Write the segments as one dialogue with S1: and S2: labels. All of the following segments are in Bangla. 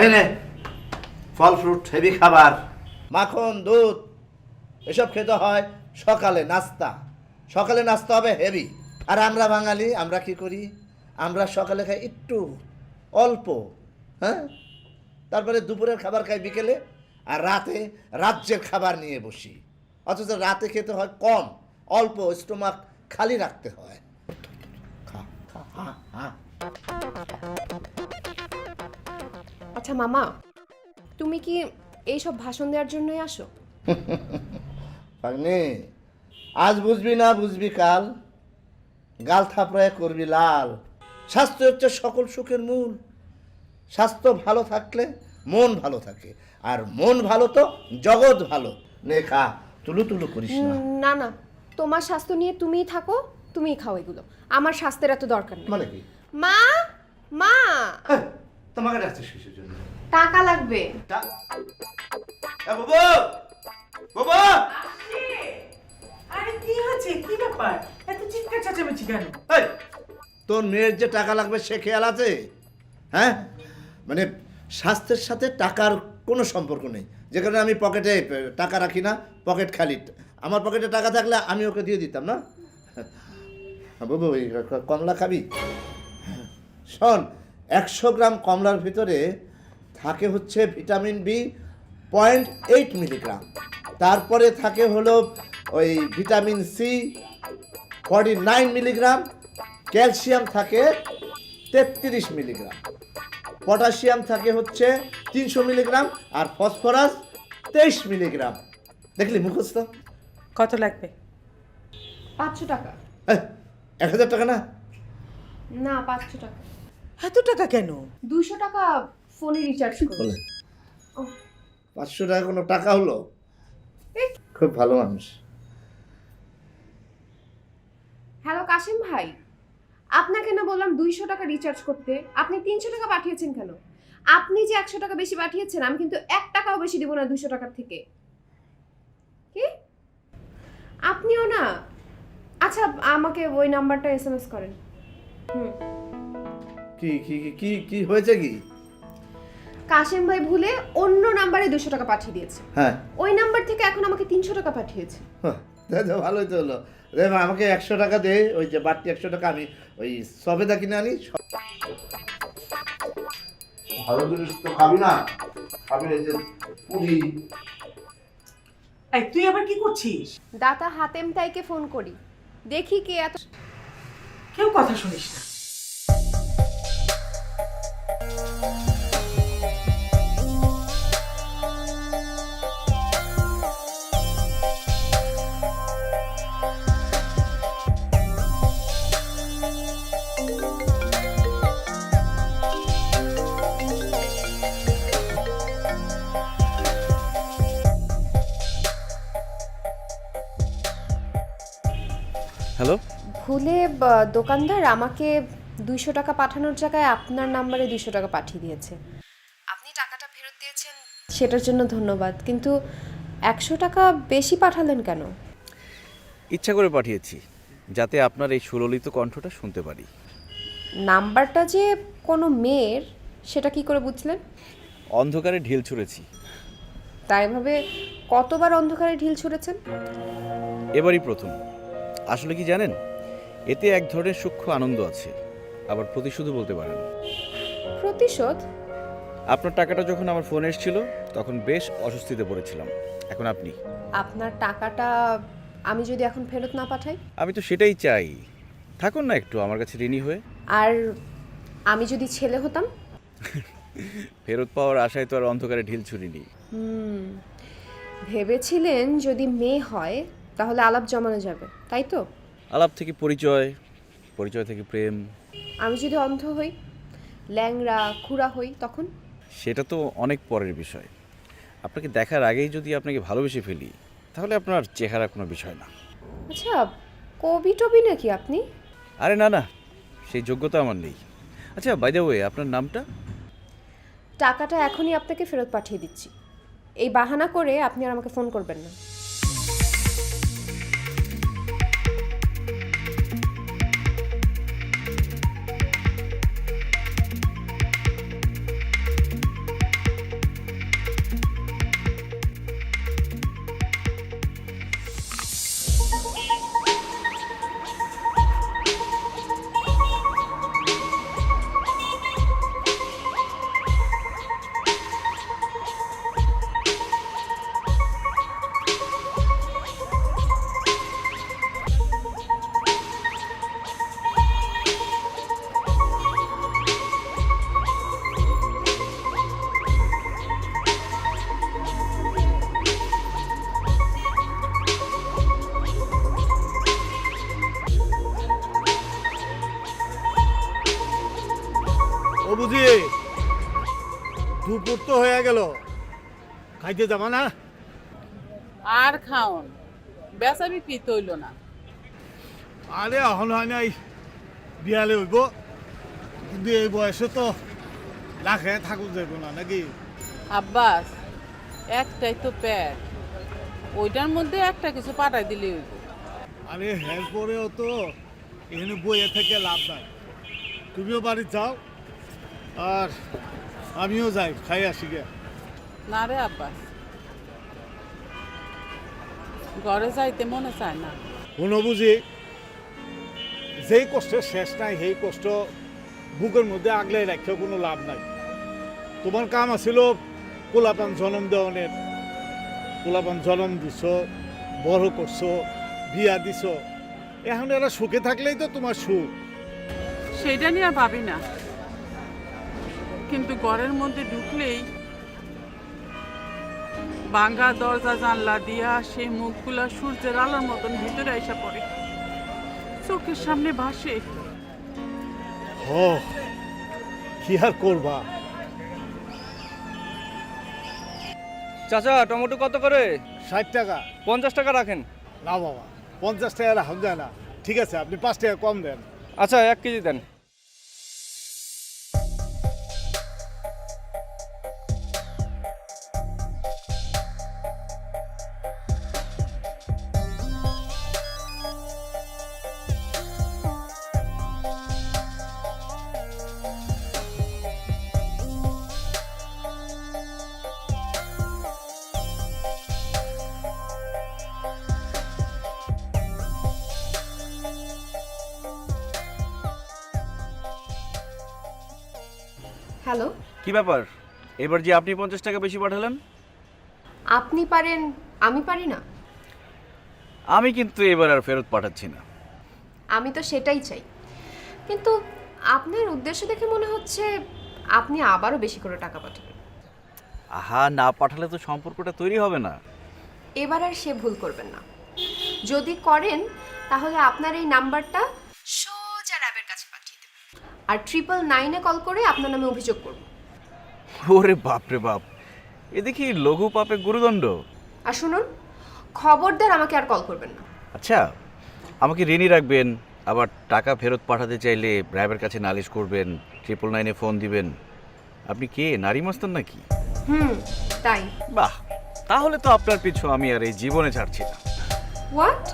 S1: এই নে ফল ফ্রুট, হেভি খাবার, মাখন, দুধ এসব খেতে হয় সকালে নাস্তা। সকালে নাস্তা হবে হেভি। আর আমরা বাঙালি আমরা কি করি, আমরা সকালে খাই একটু অল্প, হ্যাঁ, তারপরে দুপুরের খাবার খাই বিকেলে, আর রাতে রাজ্যের খাবার নিয়ে বসি। অথচ রাতে খেতে হয় কম, অল্প, স্টোমাক খালি রাখতে হয়। খা খা হা হা।
S2: আচ্ছা মামা, তুমি কি এইসব ভাষণ দেওয়ার জন্যই আসো?
S1: ভাগ্নে, আজ বুঝবি না বুঝবি কাল, গাল থাপড়ায় করবি লাল। স্বাস্থ্য হচ্ছে সকল সুখের মূল। স্বাস্থ্য ভালো থাকলে মন ভালো থাকে, আর মন ভালো তো জগৎ ভালো। নে খা, তুলু তুলু করিস না।
S2: না না, তোমার স্বাস্থ্য নিয়ে তুমিই থাকো, তুমিই খাও এগুলো। আমার স্বাস্থ্যের এত দরকার নেই।
S1: মানে কি?
S2: মা, মা,
S1: এই, তোমাকে ডাকছিস কিসের জন্য?
S2: টাকা লাগবে।
S1: বাবু, বাবা,
S3: আরে কি হয়েছে, কি ব্যাপার, এত চিৎকার চেঁচামেচি কেন?
S1: এই, তোর মেয়ের যে টাকা লাগবে সে খেয়াল আছে? হ্যাঁ, মানে স্বাস্থ্যের সাথে টাকার কোনো সম্পর্ক নেই। যে কারণে আমি পকেটে টাকা রাখি না, পকেট খালি। আমার পকেটে টাকা থাকলে আমি ওকে দিয়ে দিতাম না। বাবু, ওই কমলা খাবি? শোন, 100 গ্রাম কমলার ভিতরে থাকে হচ্ছে ভিটামিন বি 0.8 মিলিগ্রাম। তারপরে থাকে হলো ওই ভিটামিন সি 49 মিলিগ্রাম, ক্যালসিয়াম থাকে 33 মিলিগ্রাম, পটাশিয়াম থাকে হচ্ছে 300 মিলিগ্রাম, আর ফসফরাস 23 মিলিগ্রাম। দেখলি মুখস্থ?
S3: কত লাগবে?
S2: 500 টাকা।
S1: 1000 টাকা না?
S2: না, 500 টাকা।
S3: এত টাকা কেন?
S2: 200 টাকা ফোনে রিচার্জ করো।
S1: বলে
S2: ও,
S1: 500 টাকা কোনো টাকা হলো?
S2: এই,
S1: খুব ভালো মানুষ।
S2: হ্যালো কাশিম ভাই, আপনাকে না বললাম 200 টাকা রিচার্জ করতে, আপনি 300 টাকা পাঠিয়েছেন কেন? আপনি যে 100 টাকা বেশি পাঠিয়েছেন, আমি কিন্তু 1 টাকাও বেশি দেব না 200 টাকার থেকে। কি? আপনিও না? আচ্ছা, আমাকে ওই নাম্বারটা এসএমএস করেন।
S1: কি কি কি কি কি হয়েছে কি?
S2: কাশিম ভাই ভুলে অন্য নাম্বারে 200 টাকা পাঠিয়ে দিয়েছে।
S1: হ্যাঁ,
S2: ওই নাম্বার থেকে এখন আমাকে 300 টাকা পাঠিয়েছে।
S1: তো ভালোই তো হলো রে। আমাকে 100 টাকা দে, ওই যে বাড়তি 100 টাকা আমি ওই সবেদা কিনে আনি। ভালো জিনিস তো খাবি না, খাবি এই যে পুরি।
S3: এই তুই আবার কি করছিস?
S2: দাতা হাতেম তাইকে ফোন করি, দেখি কে এত।
S3: কেউ কথা শুনিস না।
S4: হ্যালো,
S2: ভুলে দোকানদার আমাকে 200 টাকা পাঠানোর জায়গায় আপনার নাম্বারে 200 টাকা পাঠিয়ে দিয়েছে। আপনি টাকাটা ফেরত দিয়েছেন, সেটার জন্য ধন্যবাদ, কিন্তু 100 টাকা বেশি পাঠালেন কেন?
S4: ইচ্ছা করে পাঠিয়েছি যাতে আপনার এই সুললিত কণ্ঠটা শুনতে পারি।
S2: নাম্বারটা যে কোনো মেয়ের, সেটা কি করে বুঝলেন?
S4: অন্ধকারে ঢিল ছুঁড়েছি।
S2: তাই ভাবে কতবার অন্ধকারে ঢিল ছুঁড়েছেন?
S4: এবারই প্রথম। আসলে কি জানেন, এতে এক ধরনের সূক্ষ্ম আনন্দ আছে, আবার প্রতিশোধও বলতে পারেন।
S2: প্রতিশোধ?
S4: আপনার টাকাটা যখন আমার ফোনে এসেছিল তখন বেশ অস্বস্তিতে পড়েছিলাম। এখন আপনি।
S2: আপনার টাকাটা আমি যদি এখন ফেরত না পাঠাই?
S4: আমি তো সেটাই চাই, থাকুন না একটু আমার কাছে ঋণী হয়ে।
S2: আর আমি যদি ছেলে হতাম?
S4: ফেরত পাওয়ার আশায় তো আর অন্ধকারে ঢিল ছুঁড়িনি।
S2: ভেবেছিলেন যদি মেয়ে হয় তাহলে আলাপ জমানো যাবে, তাই তো?
S4: আলাপ থেকে পরিচয়, পরিচয় থেকে প্রেম।
S2: আমি যদি অন্ধ হই, ল্যাংড়া খুড়া হই, তখন?
S4: সেটা তো অনেক পরের বিষয়। আপনাকে দেখার আগেই যদি আপনাকে ভালোবেসে ফেলি তাহলে আপনার চেহারা কোনো বিষয় না।
S2: আচ্ছা, কবি টবি নাকি আপনি?
S4: আরে না না, সেই যোগ্যতা আমার নেই। আচ্ছা, বাই দ্য ওয়ে, আপনার নামটা?
S2: টাকাটা এখনই আপনাকে ফেরত পাঠিয়ে দিচ্ছি। এই বাহানা করে আপনি আর আমাকে ফোন করবেন না।
S5: বুঝি দুপুর তো হয়ে গেল, খাইতে যাবা না?
S6: আর খাওন বেচা বিক্রি তৈল না।
S5: আরে এখন হয় নাই, বিয়ালে হইব, কিন্তু এই বয়সে তো না খেয়ে থাকুন যাইব না নাকি?
S6: আব্বাস একটাই তো পেট, ওইটার মধ্যে একটা কিছু পাঠাই দিলে হইব।
S5: আরে হের পরেও তো এখানে বইয়ে থেকে লাভ নাই, তুমিও বাড়ি যাও আর আমিও যাই, খাই আসি গে।
S6: না রে আব্বাস, ঘরে যাইতে মনে চায় না।
S5: কোনো বুঝি যেই কষ্টের শেষ নাই, সেই কষ্ট বুকের মধ্যে আগলে রাখেও কোনো লাভ নাই। তোমার কাম আছিল পোলাপান জন্ম দেওয়ানের, পোলাপান জন্ম দিছ, বড় করছো, বিয়া দিছ, এখন এরা সুখে থাকলেই তো তোমার সুখ।
S6: সেইটা নিয়ে আর ভাবি না, কিন্তু ঘরের মধ্যে ঢুকলেই ভাঙ্গা দরজা জানলা দিয়া সেই মুখগুলা সূর্যের আলোর মতন ভিতরে আইসা পড়ে, চোখের সামনে ভাসে।
S5: হ, কি আর করবা।
S7: চাচা টমেটো কত করে?
S5: 60 টাকা।
S7: 50 টাকা রাখেন।
S5: না বাবা, 50 টাকা রাখা যায় না। ঠিক আছে, আপনি 5 টাকা কম দেন।
S7: আচ্ছা 1 কেজি দেন।
S2: হ্যালো,
S4: কি ব্যাপার, এবার যে আপনি 50 টাকা বেশি পাঠালেন?
S2: আপনি পারেন আমি পারি না?
S4: আমি কিন্তু এবার আর ফেরত পাঠাচ্ছি না।
S2: আমি তো সেটাই চাই, কিন্তু আপনার উদ্দেশ্য দেখে মনে হচ্ছে আপনি আবারও বেশি করে টাকা পাঠাবেন।
S4: আহা, না পাঠালে তো সম্পর্কটা তৈরি হবে না।
S2: এবার আর সে ভুল করবেন না। যদি করেন তাহলে আপনার এই নাম্বারটা সোজা র্যাবের কাছে পাঠিয়ে দেবেন, আর 999-এ কল করে আপনার নামে অভিযোগ করব।
S4: ওরে বাপ রে বাপ, এ দেখি লঘু পাপে গুরুদণ্ড।
S2: আর শুনুন, খবরদার আমাকে আর কল করবেন না।
S4: আচ্ছা, আমাকে ঋণী রাখবেন, আবার টাকা ফেরত পাঠাতে চাইলে র্যাবের কাছে নালিশ করবেন, 999-এ ফোন দিবেন। আপনি কে, নারী মস্তান নাকি?
S2: তাই?
S4: বাহ, তাহলে তো আপনার পিছু আমি আর এই জীবনে ছাড়ছি না।
S2: হোয়াট?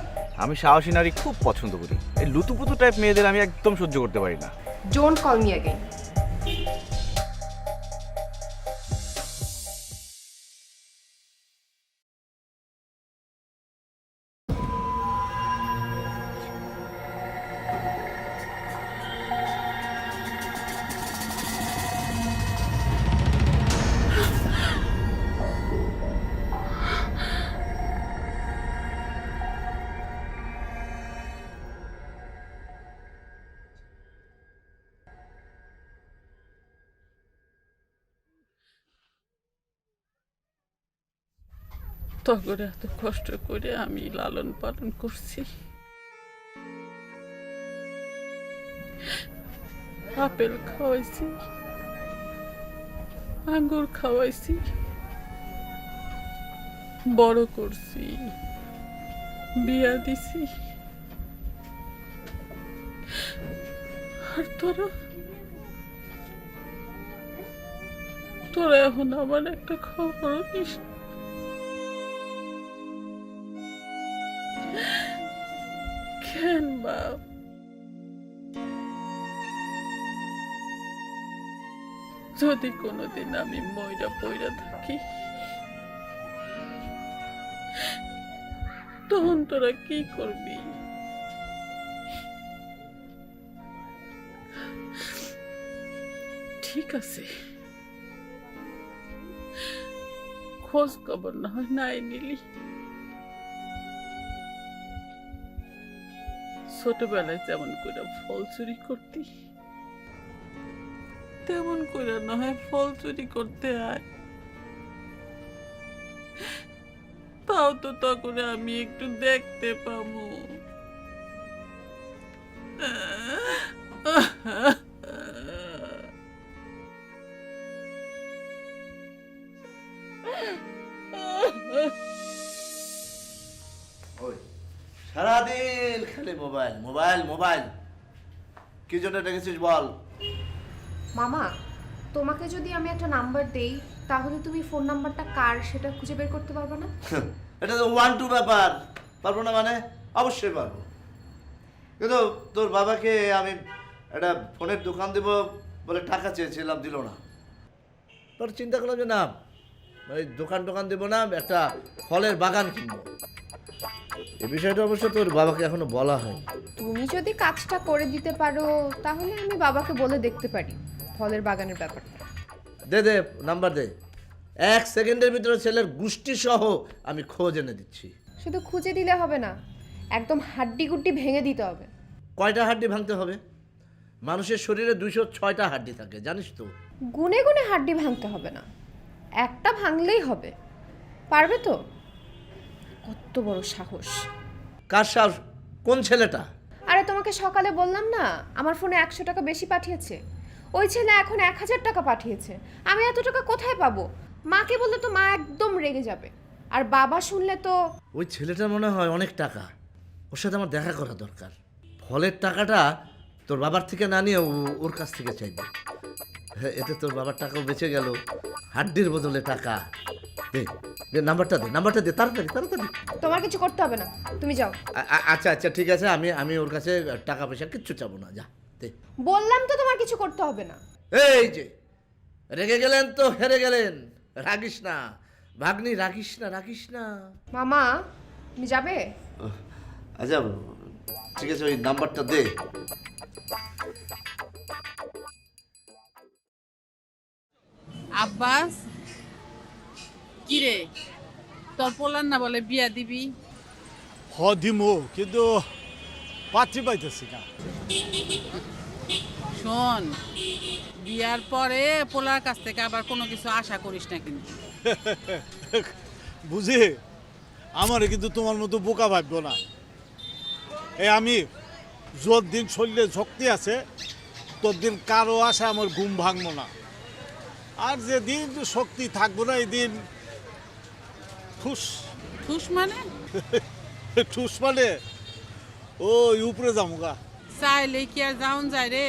S4: আমি সাহসী নারী খুব পছন্দ করি, এই লুতুপুতু টাইপ মেয়েদের আমি একদম সহ্য করতে পারি না।
S2: Don't call me again.
S6: তখন এত কষ্ট করে আমি লালন পালন করছি, আপেল খাওয়াইছি, আঙ্গুর খাওয়াইছি, বড় করছি, বিয়া দিছি, আর তোরা এখন আমার একটা খবর নিস। কেন বাপ? যদি কোনোদিন আমি ময়রা পইরা থাকি, তখন তোরা কি করবি? ঠিক আছে, খোঁজ খবর না হয় নাই নিলি। ছোটবেলায় যেমন করে ফল চুরি করতি, তেমন করে না হয় ফল চুরি করতে আয়, তাও তো তখন আমি একটু দেখতে পাবো।
S1: সারাদিন খালি মোবাইল মোবাইল মোবাইল। কি জন্য ডেকেছিস বল?
S2: মামা, তোমাকে যদি আমি একটা নাম্বার দেই তাহলে তুমি ফোন নাম্বারটা কার সেটা খুঁজে বের করতে পারবে না?
S1: এটা তো 1-2 ব্যাপার। পারবো না মানে? অবশ্যই পারবো। কিন্তু তোর বাবাকে আমি একটা ফোনের দোকান দেবো বলে টাকা চেয়েছিলাম, দিল না। তোর চিন্তা করলাম যে না, ওই দোকান দেবো না, একটা ফলের বাগান কিনবো। এই বিষয়টা অবশ্য তোর বাবাকে এখনো বলা হয়নি।
S2: তুমি যদি কাজটা করে দিতে পারো তাহলে আমি বাবাকে বলে দেখতে পারি ফলের বাগানের ব্যাপারটা।
S1: দে নাম্বার দে। 1 সেকেন্ডের ভিতরে ছেলের গোষ্ঠী সহ আমি খোঁজ এনে দিচ্ছি।
S2: শুধু খুঁজে দিলে হবে না, একদম হাড্ডি গুড্ডি ভেঙে দিতে হবে।
S1: কয়টা হাড্ডি ভাঙতে হবে? মানুষের শরীরে 206টা হাড্ডি থাকে, জানিস তো?
S2: গুনে গুনে হাড্ডি ভাঙতে হবে না, একটা ভাঙলেই হবে। পারবে তো? কত বড় সাহস!
S1: কার সাহস? কোন ছেলেটা?
S2: আরে তোমাকে সকালে বললাম না আমার ফোনে 100 টাকা বেশি পাঠিয়েছে, ওই ছেলে এখন 1000 টাকা পাঠিয়েছে। আমি এত টাকা কোথায় পাবো? মাকে বললে তো মা একদম রেগে যাবে, আর বাবা শুনলে তো।
S1: ওই ছেলেটা মনে হয় অনেক টাকা, ওর সাথে আমার দেখা করা দরকার। ফলের টাকাটা তোর বাবার থেকে না নিয়ে ওর কাছ থেকে চাইবে। হ্যাঁ, এতে তোর বাবার টাকাও বেঁচে গেল, হাড্ডির বদলে টাকা। দে নাম্বারটা দে তাড়াতাড়ি।
S2: তোমার কিছু করতে হবে না, তুমি যাও।
S1: আচ্ছা ঠিক আছে, আমি ওর কাছে টাকা পয়সা কিচ্ছু চাবো না, যা দে।
S2: বললাম তো তোমার কিছু করতে হবে না।
S1: এই যে রেগে গেলেন তো হেরে গেলেন, রাগিস না ভাগ্নি, রাগিস না।
S2: মামা, তুমি যাবে?
S1: আচ্ছা ঠিক আছে, ওই নাম্বারটা দে।
S6: আব্বাস, কিরে তোর পোলার না বলে বিয়া দিবি?
S5: দিমু, কিন্তু পাত্রী পাইতেছি না।
S6: শোন, বিয়ার পরে পোলার কাছ থেকে আবার কোনো কিছু আশা করিস না কিন্তু।
S5: বুঝি, আমারে কিন্তু তোমার মতো বোকা ভাবব না। আমি যত দিন শরীরে শক্তি আছে ততদিন কারো আশা আমার ঘুম ভাঙবো না। আর যেদিন শক্তি থাকবো না এদিন ঠুস
S6: ঠুস মানে?
S5: ঠুস মানে ওই উপরে যামুগা।
S6: চাইলে কি আর যাওন যায় রে?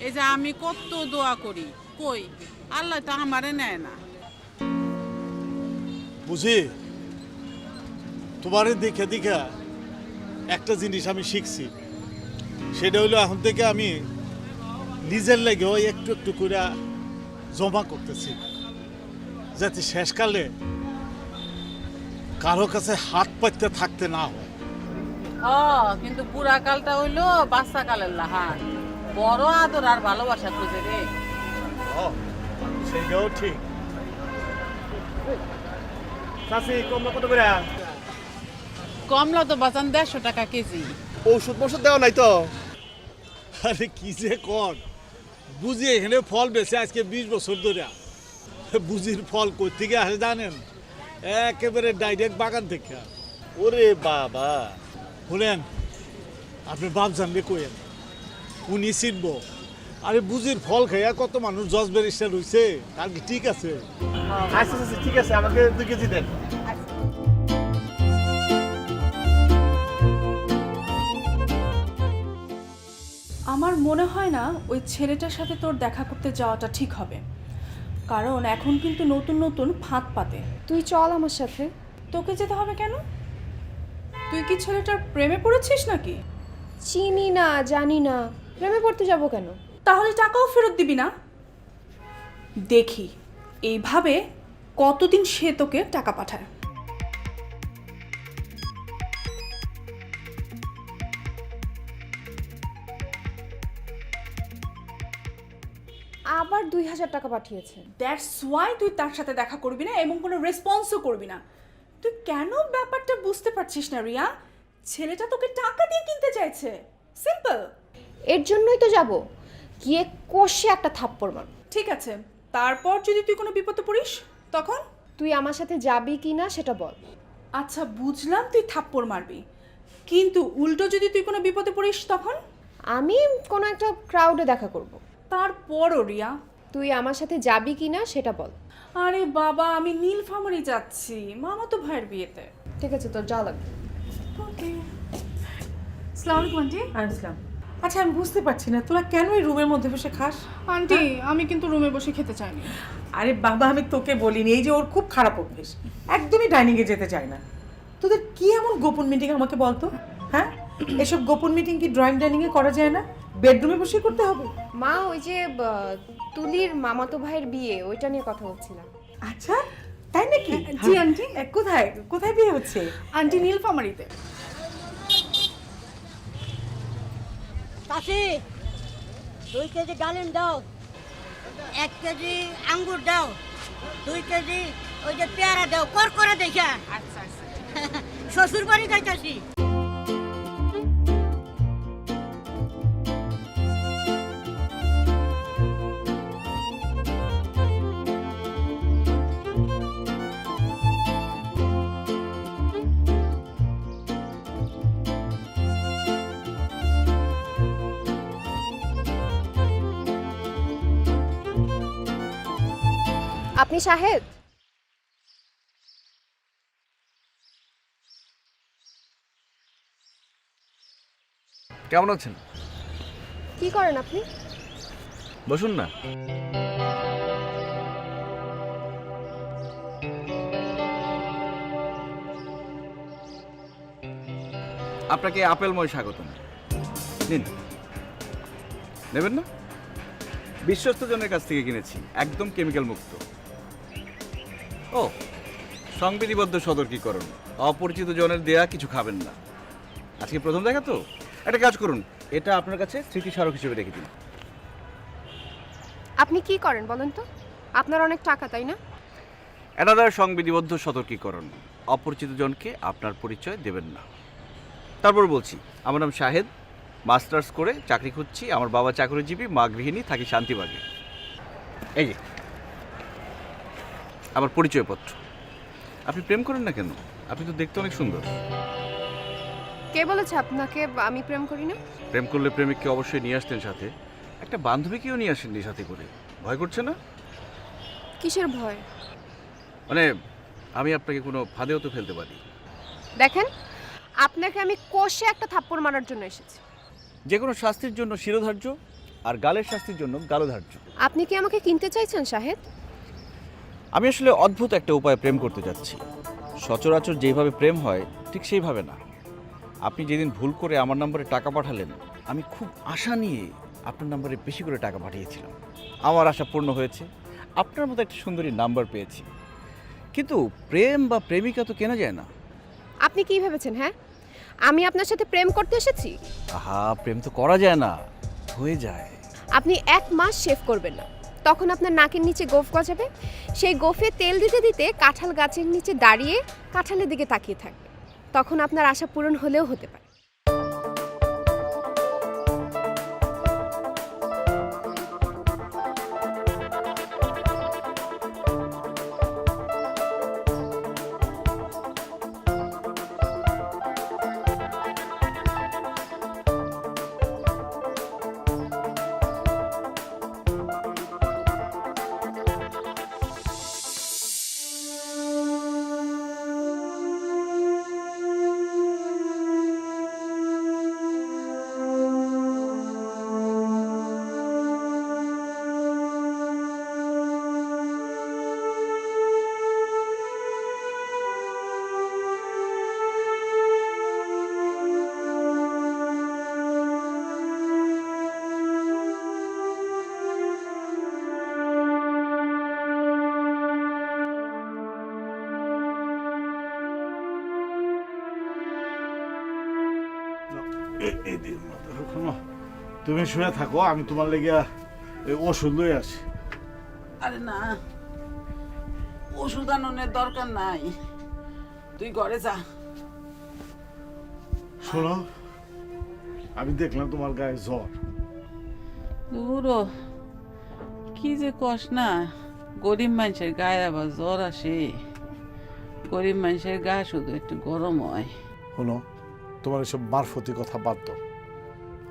S6: এই যে আমি কত দোয়া করি, কই আল্লাহ তো আমারে নেয় না।
S5: বুঝি, তোমারে দেখে দেখে একটা জিনিস আমি শিখছি, সেটা হলো এখন থেকে আমি নিজের লেগেও একটু একটু করে জমা করতেছি, যাতে শেষকালে কারো কাছে হাত পাততে থাকতে না হয়।
S6: কিন্তু বুড়া কালটা হইলো বাচ্চা কালের লাহান, বড় আদর আর ভালোবাসা খুঁজে রে।
S5: সেইটাও ঠিক। চাচি, কমলা কত করে?
S6: কমলা তো বাজান 150 টাকা কেজি।
S7: ওষুধ দেওয়া নাই তো?
S5: আরে কি যে কর, বুঝি এখানে ফল বেছে আজকে 20 বছর ধরে। বুঝির ফল কই থেকে আসে জানেন? একেবারে ডাইরেক্ট বাগান থেকে।
S7: ওরে বাবা!
S5: বলেন, আপনি বাপ জানলে কইেন, উনি চিনব। আরে বুঝির ফল খাইয়া কত মানুষ জজ ব্যারিস্টার হইছে, তার কি ঠিক আছে?
S7: আচ্ছা ঠিক আছে, আমাকে 2 কেজি দেন।
S8: আমার মনে হয় না ওই ছেলেটার সাথে তোর দেখা করতে যাওয়াটা ঠিক হবে, কারণ এখন কিন্তু নতুন নতুন ফাঁদ পাতে।
S2: তুই চল আমার সাথে।
S8: তোকে যেতে হবে কেন? তুই কি ছেলেটার প্রেমে পড়েছিস নাকি?
S2: চিনি না, জানি না, প্রেমে পড়তে যাব কেন?
S8: তাহলে টাকাও ফেরত দিবি না? দেখি এইভাবে কতদিন সে তোকে টাকা পাঠায়।
S2: আবার 2000 টাকা পাঠিয়েছে।
S8: দ্যাটস ওয়াই তুই তার সাথে দেখা করবি না এবং কোনো রেসপন্সও করবি না। তুই কেন ব্যাপারটা বুঝতে পারছিস না রিয়া? ছেলেটা তোকে টাকা দিয়ে কিনতে চাইছে, সিম্পল।
S2: এর জন্যই তো যাব, গিয়ে কষে একটা থাপ্পড় মার।
S8: ঠিক আছে, তারপর যদি তুই কোনো বিপদে পড়িস তখন?
S2: তুই আমার সাথে যাবি কি না সেটা বল।
S8: আচ্ছা বুঝলাম তুই থাপ্পড় মারবি, কিন্তু উল্টো যদি তুই কোনো বিপদে পড়িস তখন?
S2: আমি কোনো একটা ক্রাউডে দেখা করব।
S8: তারপরও রিয়া,
S2: তুই আমার সাথে যাবি কি না সেটা বল।
S8: আরে বাবা, আমি নীলফামারী যাচ্ছি মামাতো ভাইয়ের বিয়েতে।
S2: ঠিক আছে, তোর যা লাগবে।
S8: ওকে। আসসালামু আলাইকুম আন্টি।
S3: আসলাম। আচ্ছা আমি বুঝতে পারছি না তোরা কেন এই রুমের মধ্যে বসে খাস?
S8: আন্টি আমি কিন্তু রুমে বসে খেতে চাইনি।
S3: আরে বাবা আমি তোকে বলিনি, এই যে ওর খুব খারাপ অভ্যেস, একদমই ডাইনিংয়ে যেতে চায় না। তোদের কি এমন গোপন মিটিং আমাকে বলতো? হ্যাঁ, এসব গোপন মিটিং কি ড্রয়িং ডাইনিংয়ে করা যায় না? বেডরুমে বসে করতে হবে?
S2: মা ওই যে তুলির মামাতো ভাইয়ের বিয়ে ওইটা নিয়ে কথা বলছিলাম।
S3: আচ্ছা তাই নাকি?
S8: জি আন্টি।
S3: কোথায় কোথায় বিয়ে হচ্ছে?
S8: আন্টি নীলফামারীতে।
S9: চাষি 2 কেজি ডালিম দাও, 1 কেজি আঙ্গুর দাও, 2 কেজি ওই যে পেয়ারা দাও, কর করে দেখা। আচ্ছা শ্বশুর বাড়ি যাইতাছি।
S2: আপনি শাহেদ?
S4: কেমন আছেন?
S2: কি করেন আপনি?
S4: বসুন না। আপনাকে আপেলময় স্বাগতম। নিন। নেবেন না? বিশ্বস্ত জনের কাছ থেকে কিনেছি, একদম কেমিক্যাল মুক্ত। ও, সংবিধিবদ্ধ সতর্কীকরণ, অপরিচিত জনের দেয়া কিছু খাবেন না। আজকে প্রথম দেখা তো, একটা কাজ করুন, এটা আপনার কাছে স্মৃতিস্মারক হিসেবে রেখে দিন।
S2: আপনি কি করেন বলেন তো? আপনার অনেক টাকা তাই না?
S4: অ্যানাদার সংবিধিবদ্ধ সতর্কীকরণ, অপরিচিত জনকে আপনার পরিচয় দেবেন না। তারপর বলছি, আমার নাম শাহেদ, মাস্টার্স করে চাকরি খুঁজছি। আমার বাবা চাকরিজীবী, মা গৃহিণী, থাকি শান্তিবাগে। এই যে আমার পরিচয়পত্র। আপনি প্রেম করেন না কেন? আপনি তো দেখতে অনেক সুন্দর।
S2: কে বলেছে আপনাকে আমি প্রেম করি না?
S4: প্রেম করলে প্রেমিককে অবশ্যই নিয়ে আসতেন সাথে, একটা বান্ধবীকেও নিয়ে আসেননি সাথে করে। ভয় করছে না?
S2: কিসের ভয়?
S4: মানে আমি আপনাকে কোনো ফাঁদেও তো ফেলতে পারি।
S2: দেখেন, আপনাকে আমি কষে একটা থাপ্পড় মারার জন্য এসেছি।
S4: যে কোনো শাস্তির জন্য শিরোধার্য, আর গালের শাস্তির জন্য গালোধার্য।
S2: আপনি কি আমাকে কিনতে চাইছেন শাহেদ?
S4: আমি আসলে অদ্ভুত একটা উপায়ে প্রেম করতে যাচ্ছি। সচরাচর যেভাবে প্রেম হয় ঠিক সেইভাবে না। আপনি যেদিন ভুল করে আমার নম্বরে টাকা পাঠালেন, আমি খুব আশা নিয়ে আপনার নম্বরে বেশি করে টাকা পাঠিয়েছিলাম। আমার আশা পূর্ণ হয়েছে, আপনার মতো একটা সুন্দরী নাম্বার পেয়েছি। কিন্তু প্রেম বা প্রেমিকা তো কেনা যায় না।
S2: আপনি কি ভেবেছেন? হ্যাঁ, আমি আপনার সাথে প্রেম করতে এসেছি?
S4: আহা, প্রেম তো করা যায় না, হয়ে যায়।
S2: আপনি 1 মাস শেভ করবেন না, তখন আপনার নাকের নিচে গোফ গজাবে। সেই গোফে তেল দিতে দিতে কাঁঠাল গাছের নিচে দাঁড়িয়ে কাঁঠালের দিকে তাকিয়ে থাকবে। তখন আপনার আশা পূরণ হলেও হতে পারে।
S5: তুমি শুয়ে থাকো, আমি তোমার লেগে ওষুধ লই আসি।
S6: আরে না, ওষুধ আননের দরকার নাই, তুই ঘরে যা।
S5: শোনো, আমি দেখলাম তোমার গায়ে জ্বর।
S6: দুরো কি যে কস না, গরিব মানুষের গায়ে আবার জ্বর আসে। গরিব মানুষের গা শুধু একটু গরম হয়।
S5: শোনো, তোমার এসব মারফতি কথা বাদ দাও।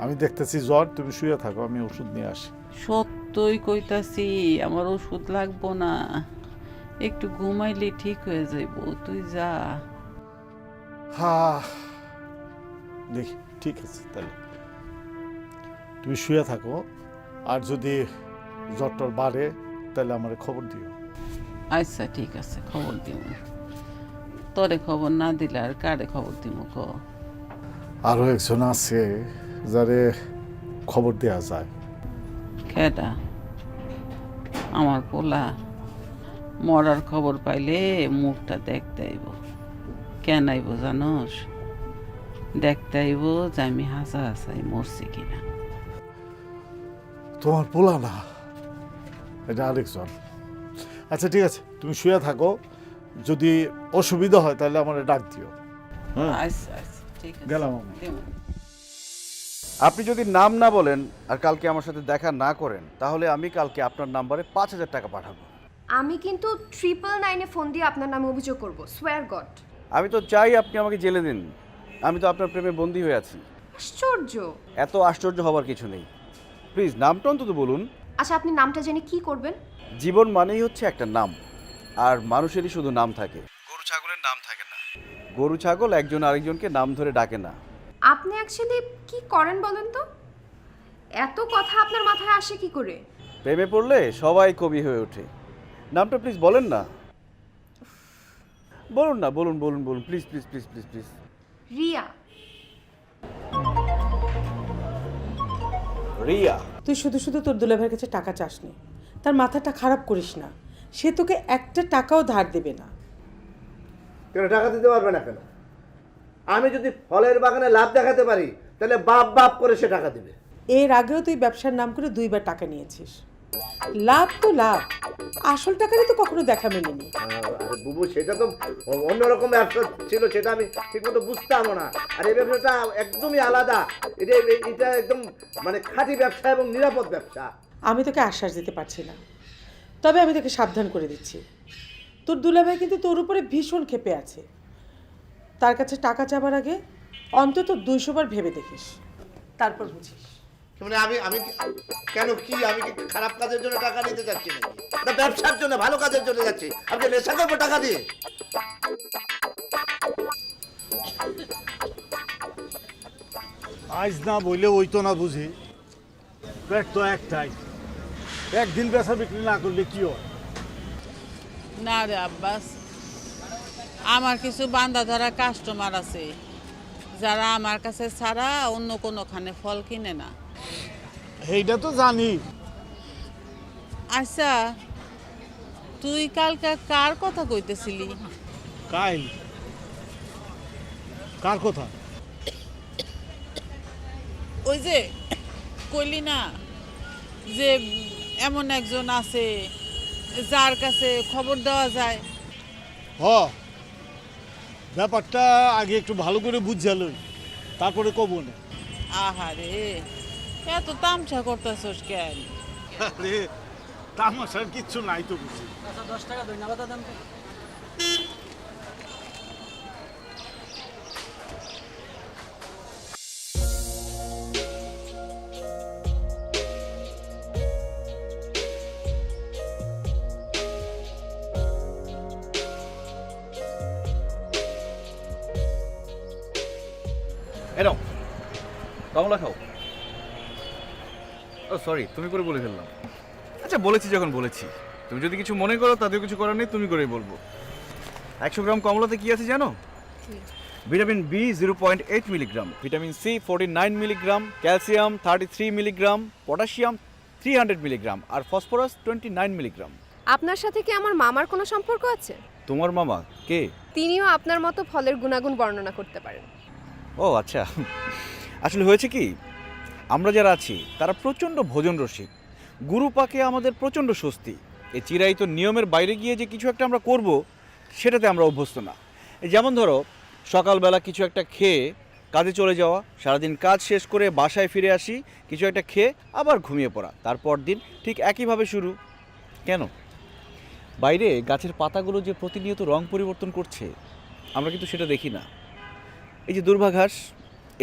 S5: আমি দেখতেছি জ্বর, তুমি শুয়ে থাকো, আমি ওষুধ নিয়ে আসি।
S6: সত্যই কইতাছি, আমার ওষুধ লাগবো না, একটু ঘুমাইলে ঠিক হয়ে যাইব, তুই যা।
S5: হা দেখি ঠিক আছে তাহলে তুমি শুয়ে থাকো, আর যদি জ্বরটর বাড়ে তাহলে আমার খবর দিও।
S6: আচ্ছা ঠিক আছে, খবর দিব। তোরে খবর না দিলে আর কারে খবর দিব ক?
S5: আরও একজন আছে যারে খবর দেওয়া যায়।
S6: খেটা আমার পোলা মরার খবর পাইলে মুখটা দেখতে আইব। কেন আইব জানোস? দেখতে আইব যে আমি হাসা হাসাই মরছি কিনা।
S5: তোমার পোলা না, এটা আরেকজন। আচ্ছা ঠিক আছে, তুমি শুয়ে থাকো, যদি অসুবিধা হয় তাহলে আমার ডাক দিও। হ্যাঁ
S6: আচ্ছা আচ্ছা ঠিক আছে,
S5: গেলাম আমি।
S6: দিমু।
S4: আপনি যদি নাম না বলেন আর কালকে আমার সাথে দেখা না করেন, তাহলে আমি কালকে আপনার নাম্বারে 5,000 টাকা পাঠাবো।
S2: আমি কিন্তু 999-এ ফোন দিয়ে আপনার নামে অভিযোগ করব, সোয়ার গড।
S4: আমি তো চাই আপনি আমাকে জেলে দিন, আমি তো আপনার প্রেমে বন্দী হয়ে আছি।
S2: আশ্চর্য।
S4: এত আশ্চর্য হবার কিছু নেই, প্লিজ নামটা অন্তত বলুন।
S2: আচ্ছা, আপনি নামটা জেনে কি করবেন?
S4: জীবন মানেই হচ্ছে একটা নাম, আর মানুষেরই শুধু নাম থাকে, গরু ছাগলের নাম থাকে না। গরু ছাগল একজন আরেকজনকে নাম ধরে ডাকে না।
S2: আপনি অ্যাকচুয়ালি কি করেন বলেন তো? এত কথা আপনার মাথায় আসে কি করে?
S4: প্রেমে পড়লে সবাই কবি হয়ে ওঠে। নামটা প্লিজ বলেন না, বলুন না, বলুন বলুন বলুন, please please please please please.
S2: Riya.
S4: Riya?
S3: তুই শুধু শুধু তোর দুলাভাইয়ের কাছে টাকা চাসনি, তার মাথাটা খারাপ করিস না। সে তোকে একটা টাকাও ধার দেবে না।
S1: কেন টাকা দিতে পারবে না কেন? আমি যদি ফলের বাগানে লাভ দেখাতে পারি তাহলে বাপ বাপ করে সে টাকা দিবে।
S3: এর আগেও তুই ব্যবসার নাম করে 2বার টাকা নিয়েছিস। লাভ তো লাভ, আসল টাকারই তো কখনো দেখা মেলেনি।
S1: আরে বুবু, সেটা তো অন্যরকম ব্যবসা ছিল, সেটা আমি ঠিকমতো বুঝতামও না। আর এই ব্যবসাটা একদমই আলাদা, এটা একদম মানে খাঁটি ব্যবসা এবং নিরাপদ ব্যবসা।
S3: আমি তোকে আশ্বাস দিতে পারছি না, তবে আমি তোকে সাবধান করে দিচ্ছি। তোর দুলাভাই কিন্তু তোর উপরে ভীষণ ক্ষেপে আছে। তার কাছে টাকা চাবার আগে অন্তত 200 বার ভেবে দেখিস, তারপর বুঝিস।
S1: মানে আমি আমি কেন কি আমি কি খারাপ কাজের জন্য টাকা নিতে যাচ্ছি নাকি? না, ব্যবসার জন্য, ভালো কাজের জন্য যাচ্ছি। আপনি নেশা করবো টাকা দিয়ে?
S5: আজ না বইলে ওই তো না বুঝি, পেট তো একটাই, একদিন বেচা বিক্রি না করলে কি হয়?
S6: না রে আব্বাস, আমার কিছু বান্দা ধরা কাস্টমার আছে যারা আমার কাছে ছাড়া অন্য কোনোখানে ফল কিনে না।
S5: এইটা তো জানি।
S6: আচ্ছা, তুই কালকে কার কথা কইতেছিলি?
S5: কাইল? কার কথা?
S6: ওই যে কইলি না যে এমন একজন আছে যার কাছে খবর দেওয়া যায়।
S5: হ, ব্যাপারটা আগে একটু ভালো করে বুঝালই, তারপরে কব না।
S6: আহারে, এত তামসা করতেছস কেন?
S5: আরে তামাশার কিচ্ছু নাই তো বুঝি।
S4: এনো কমলা খাও। ও সরি, তুমি করে বলে ফেললাম। আচ্ছা বলেছি যখন বলেছি, তুমি যদি কিছু মনে করো তাদের কিছু করার নেই, তুমি করেই বলবো। 100 গ্রাম কমলাতে কি আছে জানো? Vitamin B 0.8 milligram, vitamin C 49 milligram, calcium 33 milligram, potassium 300 milligram, আর ফসফরাস 29 মিলিগ্রাম।
S2: আপনার সাথে কি আমার মামার কোনো সম্পর্ক আছে?
S4: তোমার মামা কে?
S2: তিনিও আপনার মতো ফলের গুণাগুণ বর্ণনা করতে পারেন।
S4: ও আচ্ছা, আসলে হয়েছে কি, আমরা যারা আছি তারা প্রচণ্ড ভোজন রসিক। গুরু পাকে আমাদের প্রচণ্ড স্বস্তি। এই চিরায়িত নিয়মের বাইরে গিয়ে যে কিছু একটা আমরা করব, সেটাতে আমরা অভ্যস্ত না। যেমন ধরো, সকালবেলা কিছু একটা খেয়ে কাজে চলে যাওয়া, সারাদিন কাজ শেষ করে বাসায় ফিরে আসি, কিছু একটা খেয়ে আবার ঘুমিয়ে পড়া, তারপর দিন ঠিক একইভাবে শুরু। কেন? বাইরে গাছের পাতাগুলো যে প্রতিনিয়ত রং পরিবর্তন করছে, আমরা কিন্তু সেটা দেখি না। এই যে দুর্বাঘাস,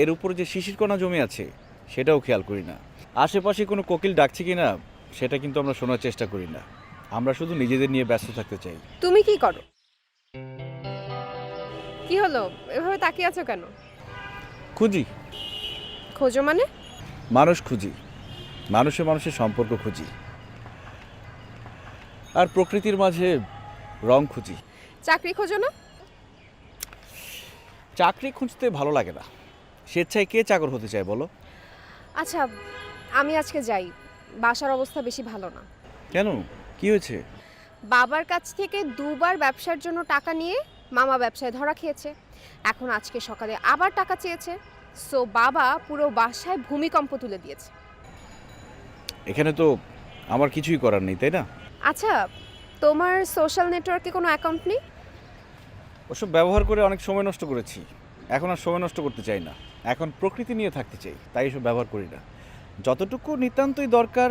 S4: এর উপরে যে শিশিরকণা জমে আছে, সেটাও খেয়াল করি না। আশেপাশে কোনো কোকিল ডাকছে কি না, সেটা কিন্তু আমরা শোনার চেষ্টা করি না। আমরা শুধু নিজেদের নিয়ে ব্যস্ত থাকতে চাই।
S2: তুমি কি করো? কি হলো, এভাবে তাকিয়ে আছো কেন?
S4: খুঁজি,
S2: খোঁজো মানে?
S4: মানুষ খুঁজি, মানুষে মানুষের সম্পর্ক খুঁজি, আর প্রকৃতির মাঝে রং খুঁজি।
S2: চাকরি খোঁজো না?
S4: চাকরি খুঁজতে ভালো লাগে না। স্বেচ্ছায় কে চাকর হতে চায় বলো?
S2: আচ্ছা, আমি আজকে যাই, বাসার অবস্থা বেশি ভালো না।
S4: কেন, কি হয়েছে?
S2: বাবার কাছ থেকে 2 বার ব্যবসার জন্য টাকা নিয়ে মামা ব্যবসায় ধরা খেয়েছে। এখন আজকে সকালে আবার টাকা চেয়েছে। সো বাবা পুরো বাসায় ভূমিকম্প তুলে দিয়েছে।
S4: এখানে তো আমার কিছুই করার নেই, তাই না?
S2: আচ্ছা, তোমার সোশ্যাল নেটওয়ার্কে কোনো অ্যাকাউন্ট নেই?
S4: ওসব ব্যবহার করে অনেক সময় নষ্ট করেছি, এখন আর সময় নষ্ট করতে চাই না। এখন প্রকৃতি নিয়ে থাকতে চাই, তাই এসব ব্যবহার করি না। যতটুকু নিতান্তই দরকার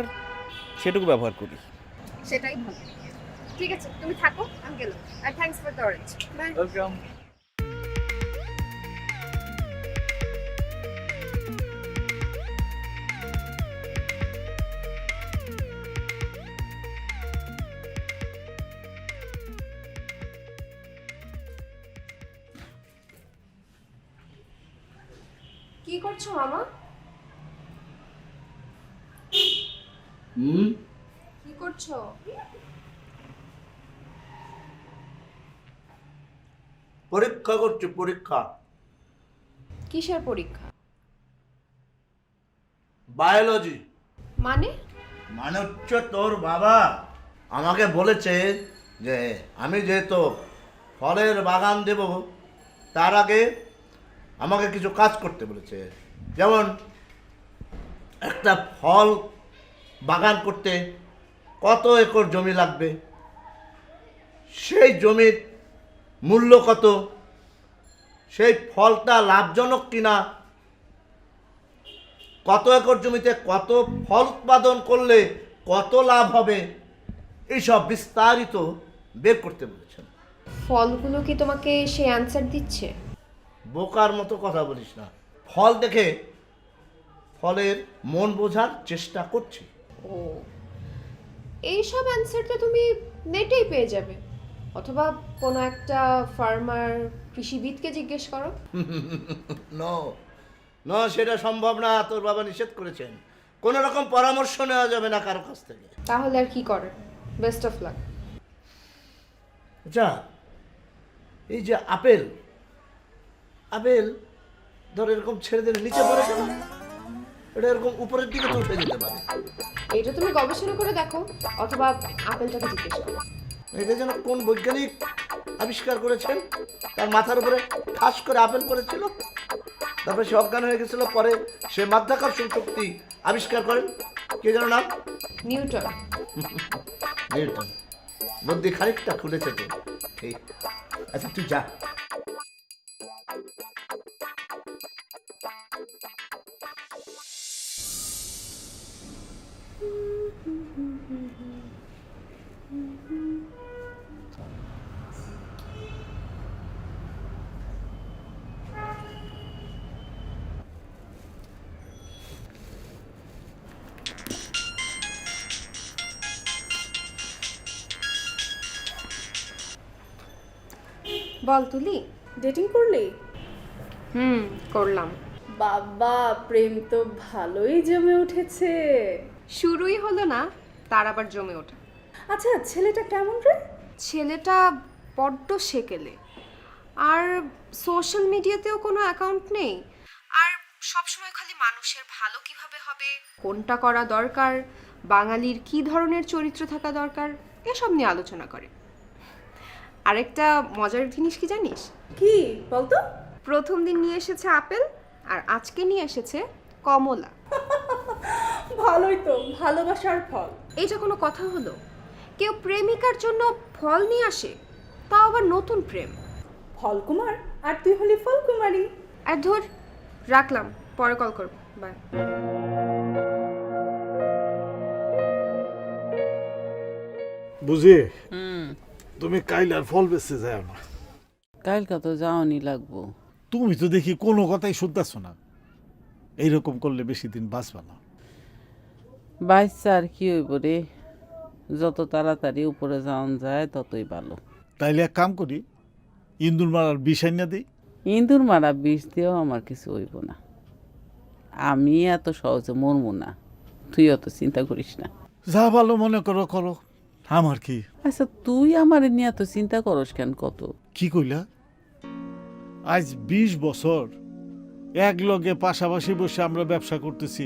S4: সেটুকু ব্যবহার করি।
S2: সেটাই ভালো। ঠিক আছে, তুমি থাকো, আমি গেলাম। আর thanks for the orange. Bye.
S4: Welcome.
S2: কি করছো মামা? কি করছো?
S1: পরীক্ষা করছি, পরীক্ষা।
S2: কিসের পরীক্ষা?
S1: বায়োলজি।
S2: মানে?
S1: মানে হচ্ছে তোর বাবা আমাকে বলেছে যে আমি যেহেতু ফলের বাগান দেব, তার আগে আমাকে কিছু কাজ করতে বলেছে। যেমন একটা ফল বাগান করতে কত একর জমি লাগবে, সেই জমির মূল্য কত, সেই ফলটা লাভজনক কিনা, কত একর জমিতে কত ফল উৎপাদন করলে কত লাভ হবে, এইসব বিস্তারিত বের করতে বলেছেন।
S2: ফলগুলো কি তোমাকে সে অ্যানসার দিচ্ছে?
S1: বোকার মতো কথা বলিস না। ফল দেখে ফলের মন বোঝার চেষ্টা করছি।
S2: ও, এইসব অ্যানসার তো তুমি নেটেই পেয়ে যাবে, অথবা কোনো একটা ফার্মার কৃষিবিদকে জিজ্ঞেস করো।
S1: নো নো, সেটা সম্ভব না, তোর বাবা নিষেধ করেছেন। কোনো রকম পরামর্শ নেওয়া যাবে না কারো কাছ থেকে।
S2: তাহলে আর কি করে? Best of luck.
S1: আচ্ছা, এই যে আপেল, আপেল ধর এরকম ছেড়ে দিলে নিচে পড়ে যাবে, এটা এরকম উপরের দিকে তো উঠে যেতে পারে।
S2: এটা তুমি গবেষণা করে দেখো, অথবা আপেলটাকে জিজ্ঞেস করো।
S1: এটা যেন কোন বৈজ্ঞানিক আবিষ্কার করেছেন, তার মাথার উপরে ঠাস করে আপেল পড়েছিল, তারপরে সে অজ্ঞান হয়ে গেছিল, পরে সে মাধ্যাকর্ষণ শক্তি আবিষ্কার করেন। কে যেন নাম?
S2: নিউটন।
S1: নিউটন। বুদ্ধি খানিকটা খুলেছে তো। ঠিক। আচ্ছা তুই যা।
S2: বল তুলি।
S8: ডেটিং করলি?
S2: করলাম।
S8: বাবা, প্রেম তো ভালোই জমে উঠেছে।
S2: শুরুই হলো না, তার আবার জমে ওঠা।
S8: আচ্ছা, ছেলেটা কেমন রে?
S2: ছেলেটা বড্ড সেকেলে, আর সোশ্যাল মিডিয়াতেও কোনো অ্যাকাউন্ট নেই, আর সবসময় খালি মানুষের ভালো কিভাবে হবে, কোনটা করা দরকার, বাঙালির কি ধরনের চরিত্র থাকা দরকার, এসব নিয়ে আলোচনা করে। আরেকটা মজার জিনিস কি জানিস?
S8: কি বলতো?
S2: প্রথম দিন নিয়ে এসেছে আপেল, আর আজকে নিয়ে এসেছে কমলা।
S8: ভালোই তো, ভালোবাসার ফল।
S2: এটা কোনো কথা হলো? কেউ প্রেমিকার জন্য ফল নিয়ে আসে, তাও আবার নতুন প্রেম।
S8: ফলকুমার আর তুই হলি ফলকুমারী।
S2: আর ধর, রাখলাম, পরে কল করব, বাই।
S5: বুঝি তুমি কাইল আর ফল বেচতে যাও না।
S6: কালকা তো যাওয়ানি লাগবো।
S5: তুমি তো দেখি কোনো কথাই শুনতেছ না। এইরকম করলে বেশি দিন বাঁচবা না।
S6: বাচ্চা আর কি হইব রে, যত তাড়াতাড়ি উপরে যাওয়ান যায় ততই ভালো।
S5: তাইলে এক কাম করি, ইন্দুর মারার বিষ আইনা দিই।
S6: ইঁদুর মারা বিষ দিয়েও আমার কিছু হইব না। আমি এত সহজে মরমু না, তুই অত চিন্তা করিস না।
S5: যা ভালো মনে করো করো, আমার কি?
S6: আচ্ছা তুই আমার নিয়ে এত চিন্তা করস কেন কত?
S5: কি কইলা? আজ 20 বছর এক লগে পাশাপাশি বসে আমরা ব্যবসা করতেছি,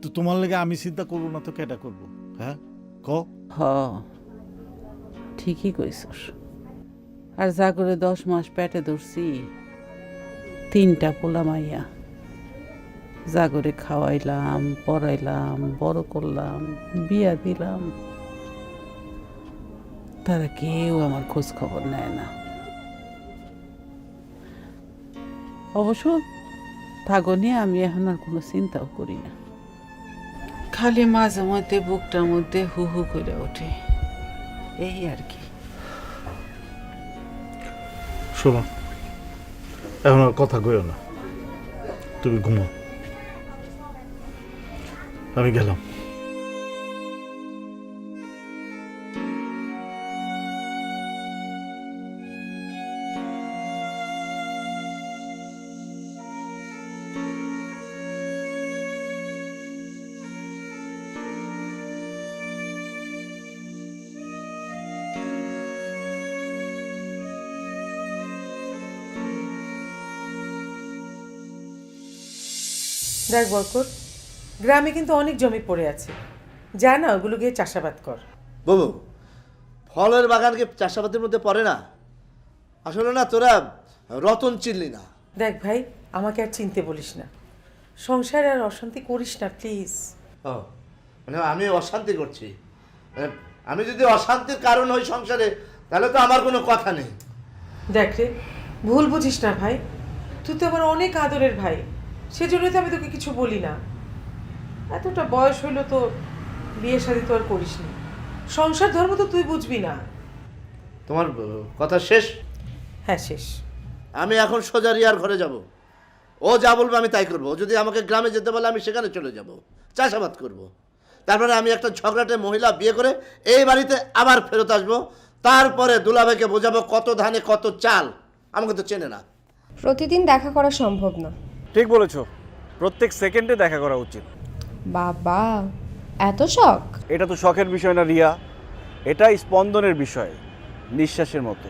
S5: তো তোমার লাগে আমি চিন্তা করবো না তো কেটা করবো? হ্যাঁ ক।
S6: হ ঠিকই কইছস। আর যা করে 10 মাস পেটে ধরছি, 3টা পোলা মাইয়া, যা করে খাওয়াইলাম, পড়াইলাম, বড় করলাম, বিয়া দিলাম, তারা কেউ আমার খোঁজ খবর নেয় না। অবশ্য থাগো নিয়ে আমি এখন আর কোনো চিন্তাও করি না। খালি মাঝে মধ্যে বুকটার মধ্যে হু হু করে ওঠে, এই আর কি।
S5: শোনো, এখন আর কথা কইও না, তুমি ঘুমো, আমি গেলাম।
S3: দেখ বরকত, গ্রামে কিন্তু অনেক জমি পড়ে আছে, যা না ওগুলো গিয়ে চাষাবাদ কর।
S1: বাবু, ফলের বাগান কি চাষাবাদের মধ্যে পড়ে না? আসলে না, তোরা রতন চিনলি না।
S3: দেখ ভাই, আমাকে আর চিনতে বলিস না, সংসারে আর অশান্তি করিস না প্লিজ।
S1: ও মানে আমি অশান্তি করছি? মানে আমি যদি অশান্তির কারণ হই সংসারে, তাহলে তো আমার কোনো কথা নেই।
S3: দেখ রে, ভুল বুঝিস না ভাই, তুই তো আমার অনেক আদরের ভাই, সেজন্যই তো আমি তোকে কিছু বলি না। এতটা বয়স হইলো তো, বিয়ে শাদী তো আর করিসনি, সংসার ধর্ম তো তুই বুঝবি না।
S1: তোমার কথা শেষ?
S3: হ্যাঁ শেষ।
S1: আমি এখন সোজা রিয়ার ঘরে যাব। ও যা বলবে আমি তাই করবো। ও যদি আমাকে গ্রামে যেতে বলে, আমি সেখানে চলে যাব, চাষাবাদ করব। তারপরে আমি একটা ঝগড়াটে মহিলা বিয়ে করে এই বাড়িতে আবার ফেরত আসবো। তারপরে দুলাভাইকে বোঝাবো কত ধানে কত চাল। আমাকে তো চেনে না।
S2: প্রতিদিন দেখা করা সম্ভব না।
S4: ঠিক বলেছো, প্রত্যেক সেকেন্ডে দেখা করা উচিত।
S2: বাবা, এত শখ?
S4: এটা তো শখের বিষয় না রিয়া, এটা স্পন্দনের বিষয়, নিঃশ্বাসের মতো।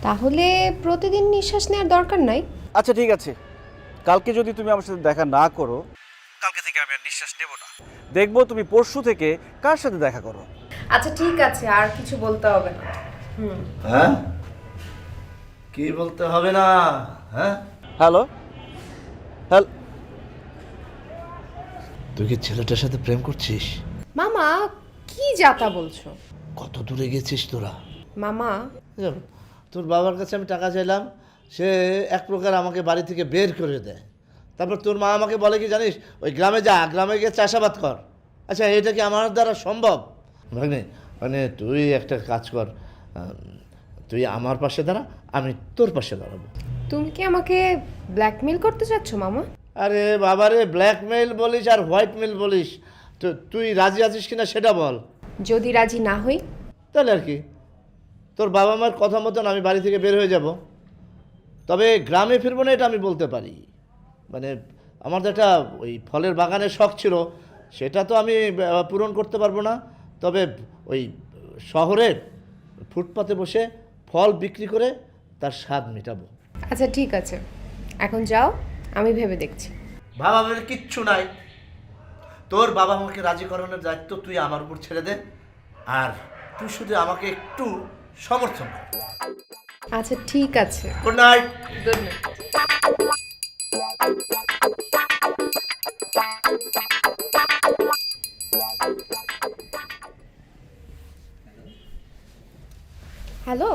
S2: তাহলে প্রতিদিন নিঃশ্বাস নেওয়ার দরকার নাই?
S4: আচ্ছা ঠিক আছে, কালকে যদি তুমি আমার সাথে দেখা না করো, কালকে থেকে আমি আর নিঃশ্বাস নেব না। দেখবো তুমি পরশু থেকে কার সাথে দেখা করো।
S2: আচ্ছা ঠিক আছে, আর কিছু বলতে হবে না।
S1: হ্যাঁ, কি বলতে হবে না? হ্যাঁ,
S4: হ্যালো হ্যালো,
S1: তুই কি ছেলেটার সাথে প্রেম করছিস?
S2: মামা, কি যাতা বলছো?
S1: কত দূরে গেছিস তোরা?
S2: মামা,
S1: তোর বাবার কাছে আমি টাকা চাইলাম, সে এক প্রকার আমাকে বাড়ি থেকে বের করে দেয়। তারপর তোর মা আমাকে বলে কি জানিস, ওই গ্রামে যা, গ্রামে গিয়ে চাষাবাদ কর। আচ্ছা, এটা কি আমার দ্বারা সম্ভব? মানে তুই একটা কাজ কর, তুই আমার পাশে দাঁড়া, আমি তোর পাশে দাঁড়াবো।
S2: তুমি কি আমাকে ব্ল্যাকমেল করতে চাচ্ছ মামা?
S1: আরে বাবারে, ব্ল্যাকমেইল বলিস আর হোয়াইটমেইল বলিস, তো তুই রাজি আছিস কিনা সেটা বল।
S2: যদি রাজি না হই?
S1: তাহলে আর কি, তোর বাবা মার কথা মতন আমি বাড়ি থেকে বের হয়ে যাব। তবে গ্রামে ফিরবো না, এটা আমি বলতে পারি। মানে আমার তো একটা ওই ফলের বাগানের শখ ছিল, সেটা তো আমি পূরণ করতে পারবো না। তবে ওই শহরে ফুটপাতে বসে ফল বিক্রি করে তার স্বাদ মেটাবো।
S2: আচ্ছা ঠিক আছে, এখন যাও, আমি ভেবে দেখছি।
S1: বাবা মায়ের কিচ্ছু নাই, তোর বাবা মাকে রাজি করানোর দায়িত্ব তুই আমার উপর ছেড়ে দে, আর তুই শুধু আমাকে একটু সমর্থন কর।
S2: আচ্ছা ঠিক আছে,
S1: good night.
S2: Good night. Hello,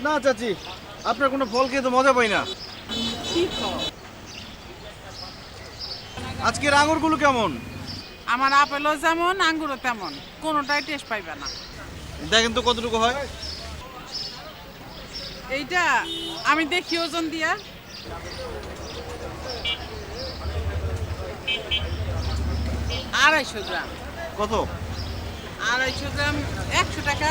S4: না চাচি, আপনার কোনো ফল খেয়ে তো মজা পাই না। আজকের আঙুরগুলো কেমন?
S6: আমার আপেলও যেমন, আঙ্গুরও তেমন, কোনোটাই টেস্ট পাইবে না।
S4: দেখেন তো কতটুকু হয়।
S6: এইটা আমি দেখি ওজন দিয়া। আড়াইশো গ্রাম।
S4: কত?
S6: 250 গ্রাম 100 টাকা।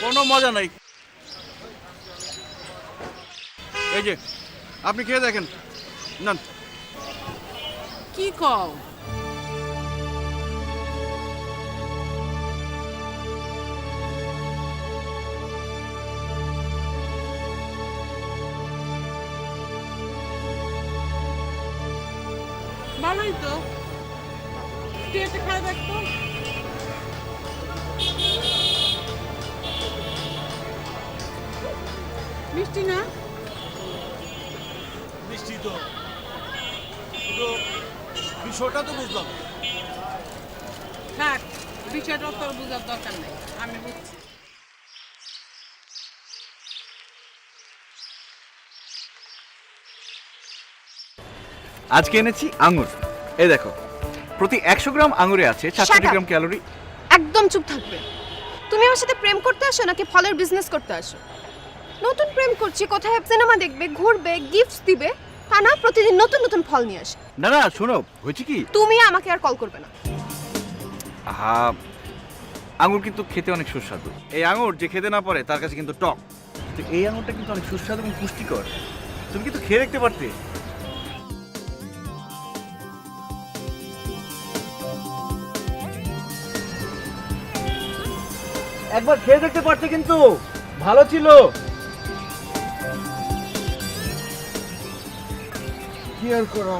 S4: কোনো মজা নাই। এই যে আপনি খেয়ে দেখেন, নেন।
S6: কি কও? ভালোই তো, টেস্ট খায় দেখতো। মিষ্টি না?
S5: মিষ্টি তো, কিন্তু বিষয়টা তো বুঝলাম।
S6: থাক, বিষয়টা তোর বোঝার দরকার নেই, আমি বুঝছি।
S4: আজকে এনেছি আঙুর। এই দেখো, প্রতি 100 গ্রাম আঙুরে আছে 4
S2: Shut up!
S4: গ্রাম ক্যালোরি।
S2: একদম চুপ থাকবে। তুমি আমার সাথে প্রেম করতে আসো নাকি ফলের বিজনেস করতে আসো? নতুন প্রেম করছি, কোথায় সিনেমা দেখবে, ঘুরবে, গিফটস দিবে, তা না প্রতিদিন নতুন নতুন ফল নিয়ে আসে।
S4: না না, শোনো, হয়েছে কি,
S2: তুমি আমাকে আর কল করবে না।
S4: আঙুর কিন্তু খেতে অনেক সুস্বাদু। এই আঙুর যে খেতে না পারে তার কাছে কিন্তু টক। তো এই আঙুরটা কিন্তু অনেক সুস্বাদু এবং পুষ্টিকর। তুমি কিন্তু খেয়ে দেখতে পারতে। একবার খেয়ে দেখতে পারতে, কিন্তু ভালো ছিল। কি আর করা।